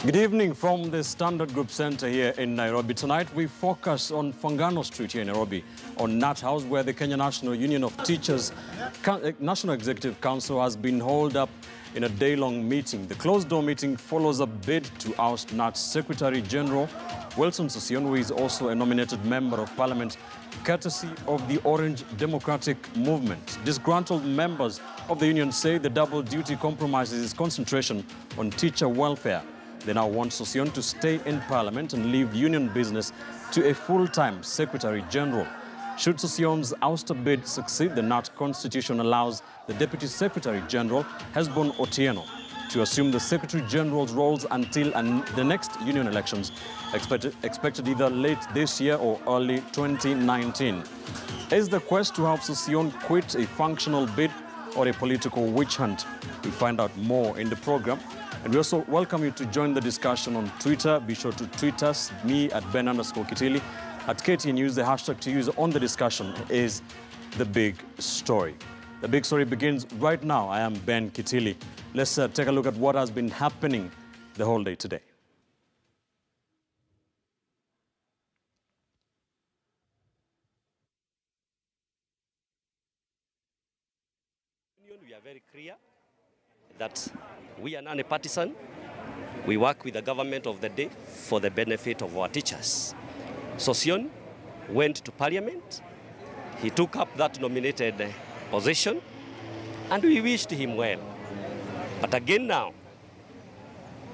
Good evening from the Standard Group Center here in Nairobi. Tonight we focus on Fangano Street here in Nairobi, on KNUT House, where the Kenya National Union of Teachers National Executive Council has been holed up in a day-long meeting. The closed-door meeting follows a bid to oust KNUT's Secretary General, Wilson Sossion, who is also a nominated member of Parliament, courtesy of the Orange Democratic Movement. Disgruntled members of the union say the double duty compromises its concentration on teacher welfare. They now want Sossion to stay in Parliament and leave union business to a full-time Secretary General. Should Sossion's ouster bid succeed, the KNUT Constitution allows the Deputy Secretary General, Hesbon Otieno, to assume the Secretary General's roles until the next union elections, expected either late this year or early 2019. Is the quest to have Sossion quit a functional bid or a political witch hunt? We'll find out more in the program. And we also welcome you to join the discussion on Twitter. Be sure to tweet us, me at Ben_Kitili, at KT News. The hashtag to use on the discussion is The Big Story. The Big Story begins right now. I am Ben Kitili. Let's take a look at what has been happening the whole day today. We are very clear that we are non-partisan. We work with the government of the day for the benefit of our teachers. Sossion went to Parliament. He took up that nominated position, and we wished him well. But again now,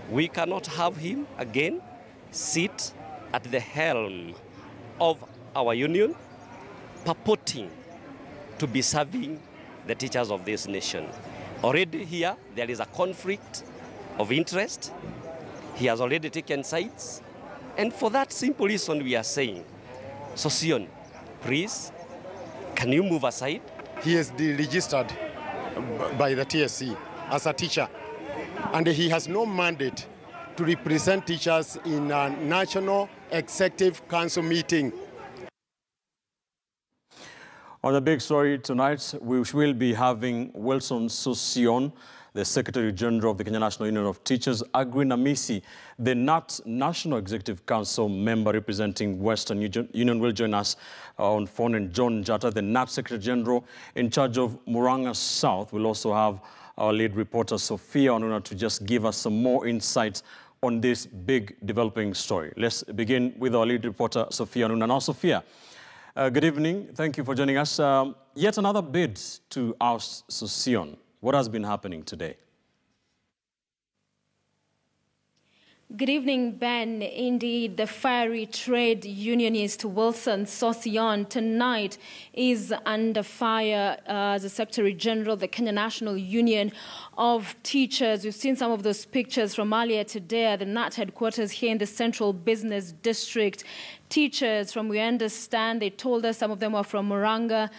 we cannot have him again sit at the helm of our union, purporting to be serving the teachers of this nation. Already here, there is a conflict of interest. He has already taken sides. And for that simple reason, we are saying, Sossion, please, can you move aside? He is deregistered by the TSC as a teacher, and he has no mandate to represent teachers in a National Executive Council meeting. On the big story tonight, we will be having Wilson Sossion, the Secretary General of the Kenya National Union of Teachers, Aggrey Namisi, the KNUT National Executive Council member representing Western Union, will join us on phone, and John Jata, the KNUT Secretary General in charge of Murang'a South. We'll also have our lead reporter, Sophia Onuna, to just give us some more insights on this big developing story. Let's begin with our lead reporter, Sophia Onuna. Now, Sophia, good evening. Thank you for joining us. Yet another bid to oust Sossion. What has been happening today? Good evening, Ben. Indeed, the fiery trade unionist Wilson Sossion tonight is under fire as the Secretary General of the Kenya National Union of Teachers. We've seen some of those pictures from earlier today at the KNUT headquarters here in the Central Business District. Teachers, from we understand, they told us some of them are from Murang'a,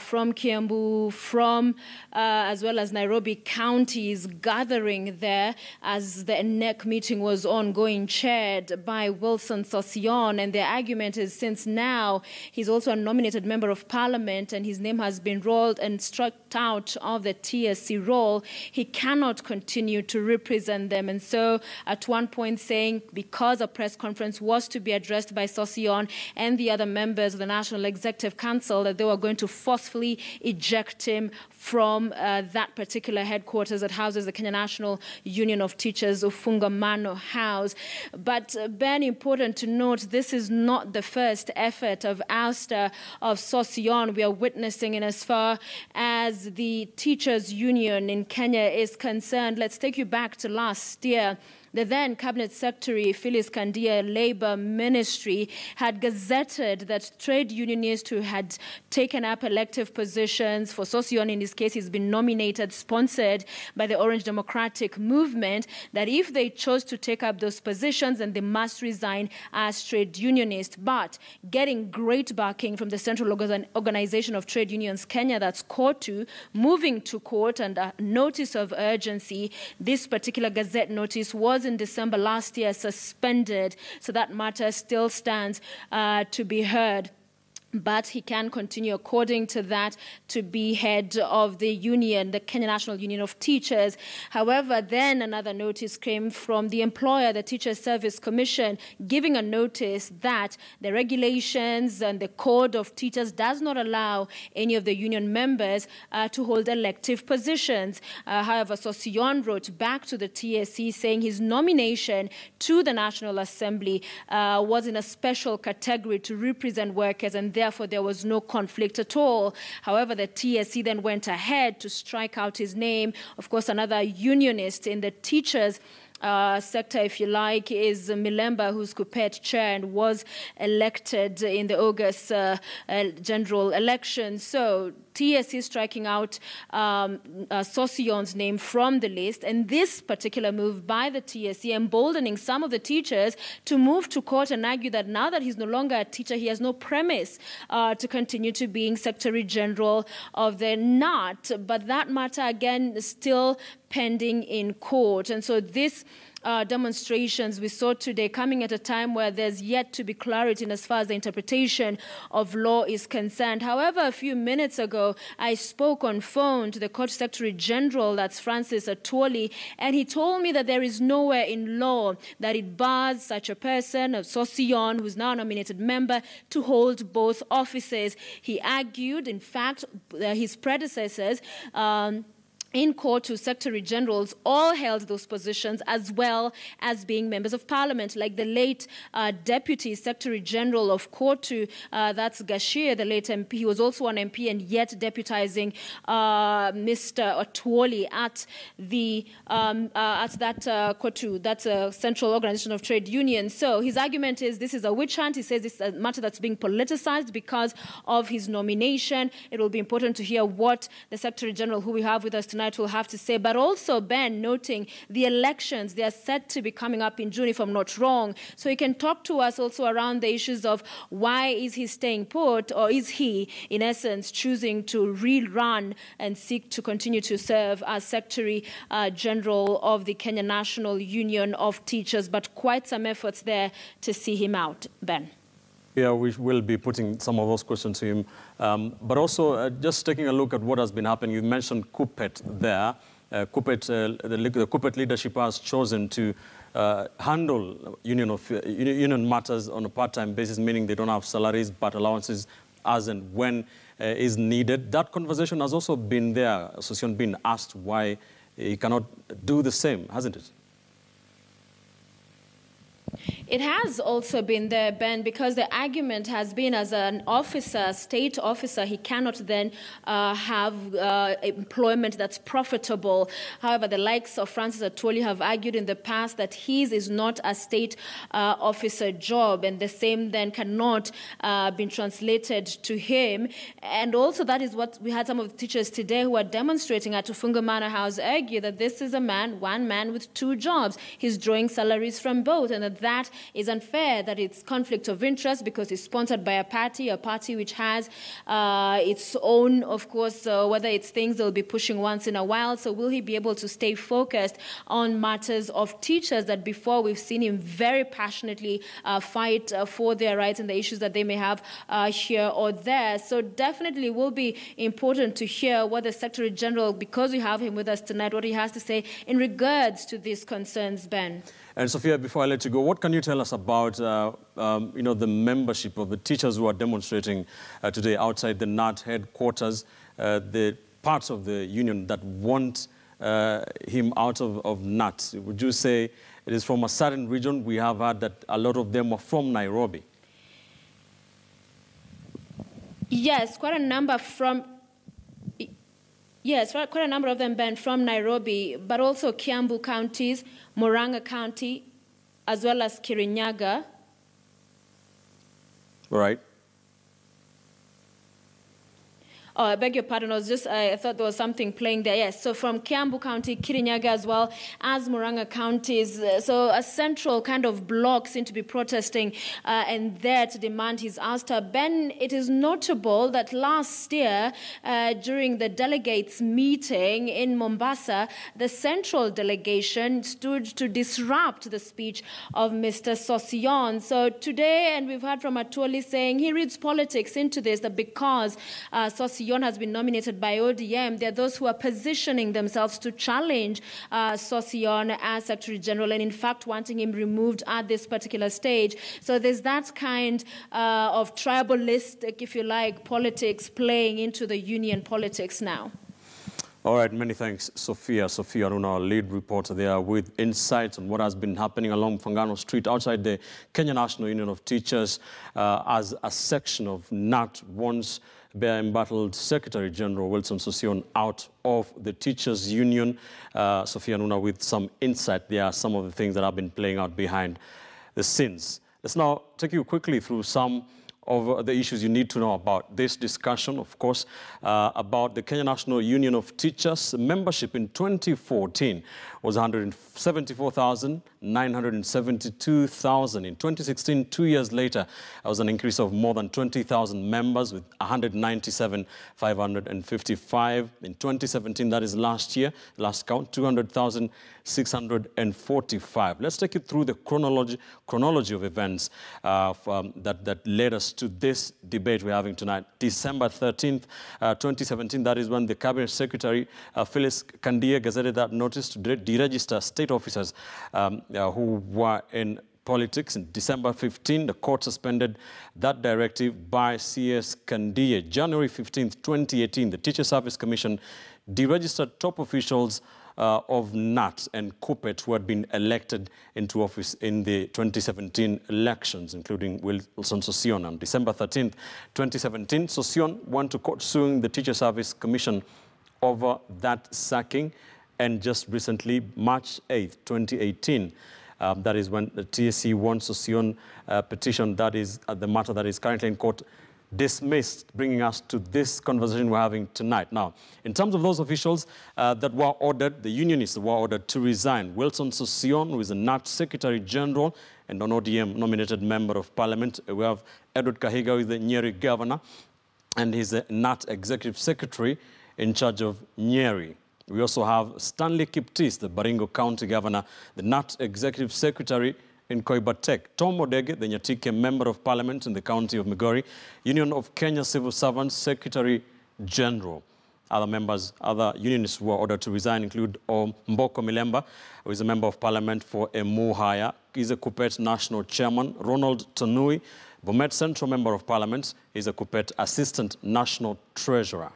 from Kiambu, from as well as Nairobi counties, gathering there as the NEC meeting was ongoing, chaired by Wilson Sossion. And their argument is, since now he's also a nominated member of Parliament and his name has been rolled and struck out of the TSC role, he cannot continue to represent them. And so at one point saying, because a press conference was to be addressed by Sossion and the other members of the National Executive Council, that they were going to forcefully eject him from that particular headquarters that houses the Kenya National Union of Teachers, Ufungamano House. But Ben, important to note, this is not the first effort of ouster of Sossion we are witnessing in as far as the teachers' union in Kenya is concerned. Let's take you back to last year. The then Cabinet Secretary, Phyllis Kandia, Labour Ministry, had gazetted that trade unionists who had taken up elective positions, for Sossion in this case, he's been nominated, sponsored by the Orange Democratic Movement, that if they chose to take up those positions, then they must resign as trade unionists. But getting great backing from the Central Organization of Trade Unions Kenya, that's KNUT, moving to court and a notice of urgency, this particular gazette notice was in December last year suspended, so that matter still stands to be heard. but he can continue, according to that, to be head of the union, the Kenya National Union of Teachers. However, then another notice came from the employer, the Teacher Service Commission, giving a notice that the regulations and the code of teachers does not allow any of the union members to hold elective positions. However, Sossion wrote back to the TSC saying his nomination to the National Assembly was in a special category to represent workers, and therefore there was no conflict at all. However, the TSC then went ahead to strike out his name. Of course, another unionist in the teachers sector, if you like, is Milemba, who's Kupet chair and was elected in the August general election. So TSC is striking out Sosion's name from the list, and this particular move by the TSC emboldening some of the teachers to move to court and argue that now that he's no longer a teacher, he has no premise to continue to being Secretary General of the KNUT. But that matter, again, is still pending in court. And so this demonstrations we saw today coming at a time where there's yet to be clarity in as far as the interpretation of law is concerned. However, a few minutes ago, I spoke on phone to the Court Secretary General, that's Francis Atwoli, and he told me that there is nowhere in law that it bars such a person, a Sossion, who's now a nominated member, to hold both offices. He argued, in fact, his predecessors in court to Secretary Generals all held those positions, as well as being members of Parliament, like the late Deputy Secretary General of Kotu, that's Gashir, the late MP. He was also an MP and yet deputizing Mr. Atwoli at that Kotu, that's a Central Organization of Trade Unions. So his argument is this is a witch hunt. He says this is a matter that's being politicized because of his nomination. It will be important to hear what the Secretary General, who we have with us tonight, will have to say. But also, Ben, noting the elections, they are set to be coming up in June, if I'm not wrong. So he can talk to us also around the issues of why is he staying put, or is he, in essence, choosing to rerun and seek to continue to serve as Secretary General of the Kenya National Union of Teachers. But quite some efforts there to see him out, Ben. Yeah, we will be putting some of those questions to him. But also, just taking a look at what has been happening, you mentioned Kupet there. The Kupet leadership has chosen to handle union matters on a part-time basis, meaning they don't have salaries but allowances as and when is needed. That conversation has also been there. Sossion been asked why he cannot do the same, hasn't it? It has also been there, Ben, because the argument has been as an officer, state officer, he cannot then have employment that's profitable. However, the likes of Francis Atwoli have argued in the past that his is not a state officer job, and the same then cannot be translated to him. And also that is what we had some of the teachers today who are demonstrating at Tufunga Manor House argue that this is a man, one man with two jobs. He's drawing salaries from both, and that is unfair, that it's conflict of interest because it's sponsored by a party which has its own, of course, whether it's things they'll be pushing once in a while. So will he be able to stay focused on matters of teachers that before we've seen him very passionately fight for their rights and the issues that they may have here or there. So definitely will be important to hear what the Secretary General, because we have him with us tonight, what he has to say in regards to these concerns, Ben. And Sophia, before I let you go, what can you tell us about, the membership of the teachers who are demonstrating today outside the KNUT headquarters, the parts of the union that want him out of KNUT? Would you say it is from a certain region? We have heard that a lot of them are from Nairobi. Yes, quite a number from... Yes, quite a number of them, Ben, from Nairobi, but also Kiambu counties, Murang'a County, as well as Kirinyaga. Right. Oh, I beg your pardon. I thought there was something playing there. Yes. So from Kiambu County, Kirinyaga, as well as Murang'a counties. So a central kind of bloc seem to be protesting and there to demand his ouster. Ben, it is notable that last year during the delegates meeting in Mombasa, the central delegation stood to disrupt the speech of Mr. Sossion. So today, and we've heard from Atwoli saying he reads politics into this, that because Sossion has been nominated by ODM, there are those who are positioning themselves to challenge Sossion as Secretary General and in fact wanting him removed at this particular stage. So there's that kind of tribalistic, if you like, politics playing into the union politics now. All right, many thanks, Sophia. Sophia Aruna, our lead reporter there, with insights on what has been happening along Fangano Street outside the Kenya National Union of Teachers as a section of KNUT wants their embattled Secretary General Wilson Sossion out of the Teachers Union. Sophia Aruna with some insight there, some of the things that have been playing out behind the scenes. Let's now take you quickly through some of the issues you need to know about this discussion, of course, about the Kenya National Union of Teachers. Membership in 2014 was 174,972,000. In 2016, 2 years later, there was an increase of more than 20,000 members with 197,555. In 2017, that is last year, last count, 200,645. Let's take you through the chronology of events that led us to this debate we're having tonight. December 13th, 2017, that is when the Cabinet Secretary, Phyllis Kandia, gazetted that notice to deregister state officers who were in politics. In December 15, the court suspended that directive by CS Kandia. January 15th, 2018, the Teacher Service Commission deregistered top officials of KNUT and KUPPET who had been elected into office in the 2017 elections, including Wilson Sossion. On December 13th, 2017, Sossion went to court suing the Teacher Service Commission over that sacking. And just recently, March 8th, 2018, that is when the TSC won Sossion petition, that is the matter that is currently in court, dismissed, bringing us to this conversation we're having tonight. Now, in terms of those officials that were ordered, the unionists were ordered to resign. Wilson Sossion, who is a KNUT Secretary General and an ODM nominated Member of Parliament. We have Edward Kahiga, who is the Nyeri Governor, and he's the KNUT Executive Secretary in charge of Nyeri. We also have Stanley Kiptis, the Baringo County Governor, the KNUT Executive Secretary in Koibatek. Tom Odege, the Nyatike Member of Parliament in the County of Migori, Union of Kenya Civil Servants Secretary General. Other members, other unionists who were ordered to resign include Mboko Milemba, who is a Member of Parliament for Emuhaya, he's a KUPPET National Chairman. Ronald Tonui, Bomet Central Member of Parliament, is a KUPPET Assistant National Treasurer.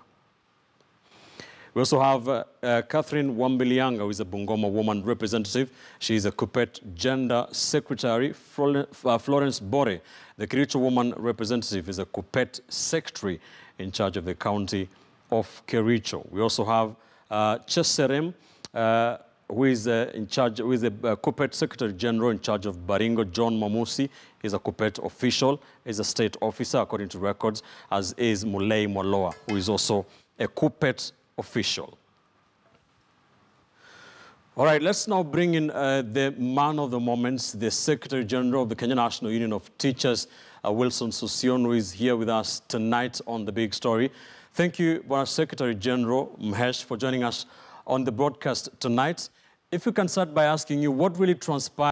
We also have Catherine Wambilianga, who is a Bungoma woman representative. She is a KUPPET Gender Secretary. Florence Bore, the Kericho woman representative, is a KUPPET Secretary in charge of the county of Kericho. We also have Cheserem, who is in charge, who is the KUPPET Secretary General in charge of Baringo. John Mamusi is a KUPPET official, is a state officer according to records, as is Mulei Mwaloa, who is also a KUPPET official. All right, let's now bring in the man of the moments, the Secretary General of the Kenya National Union of Teachers, Wilson Sossion, who is here with us tonight on The Big Story. Thank you, Secretary General Mhesh, for joining us on the broadcast tonight. If we can start by asking you, what really transpired